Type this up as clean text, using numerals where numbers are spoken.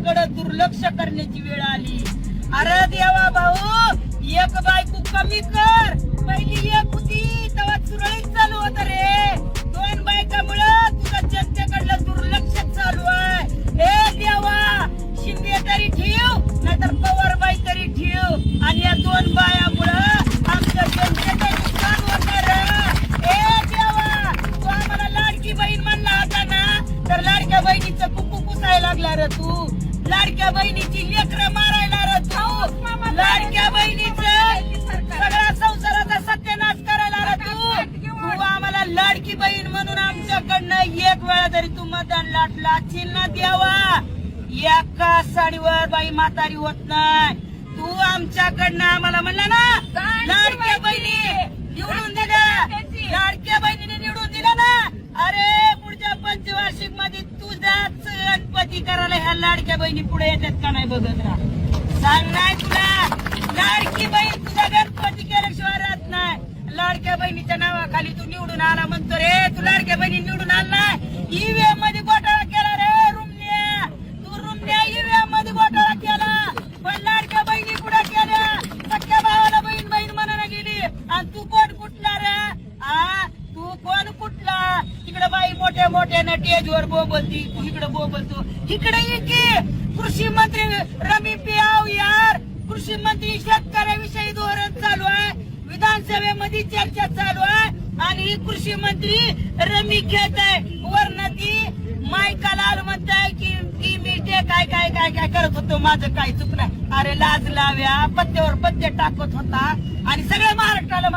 आमच्याकडे दुर्लक्ष करण्याची वेळ आली. अरे देवा भाऊ, एक बायको कमी कर. पहिली एक होती तेव्हा सुरळीत चालू होत रे. 2 बायकामुळे तुझं जनतेकडलं दुर्लक्ष चालू आहे. हे देवा, शिंदे तरी ठेव नाहीतर पवारबाई तरी ठेव. आणि या 2 बायामुळे आमच्या जनतेचं नुकसान होणार. हे देवा, तू आम्हाला लाडकी बहीण म्हणला होता ना, तर लाडक्या बहिणीचं कुकू पुसायला लागला रे तू. लाडक्या बहिणीची लेकरं मारायला रे तू. लाडक्या बहिणीचं सगळ्या संसाराचा सत्यानाश करायला रे तू. तू आम्हाला लाडकी बहीण म्हणून आमच्याकडनं एक वेळा तरी तू मतदान लाटला चिन्ह द्यावा. एका साडीवर बाई म्हातारी होत नाही. तू आमच्याकडनं आम्हाला म्हणला ना लाडक्या बहिणी निवडून दिल्या. लाडक्या बहिणीने निवडून दिला ना. अरे पुढच्या पंचवार्षिक मध्ये तुझाच गणपती करायला ह्या लाडक्या बहिणी पुढे येतात का नाही बघत राहा. सांग नाही तुला, लाडकी बहीण तुझा गणपती केल्याशिवाय राहत नाही. लाडक्या बहिणीच्या नावाखाली तू निवडून आला म्हणतो रे. तू लाडक्या बहिणी निवडून आला. ईव्हीएम मध्ये घोटाळा केला रे रुमण्या. तू रुमण्या ईव्हीएम मध्ये घोटाळा केला. पण लाडक्या बहिणी पुढे केल्या. सख्या भावाला बहीण बहीण म्हणायला गेली. आणि तू कोण कुठला रे? तू कोण कुठला? तिकडे बाई मोठ्या मोठ्या टेजवर बोलती, तू इकडे बोलतो. इकडे ये की कृषी मंत्री रमी पियाव यार. कृषी मंत्री शेतकऱ्याविषयी धोरण चालू आहे. विधानसभेमध्ये चर्चा चालू आहे. आणि कृषी मंत्री रमी खेळत आहे. वरनं ती मायकाला म्हणताय की मी ते काय काय काय काय करत होतो, माझं काय चुक नाही. अरे लाज लाव्या, पत्त्यावर पत्ते टाकत होता आणि सगळ्या महाराष्ट्राला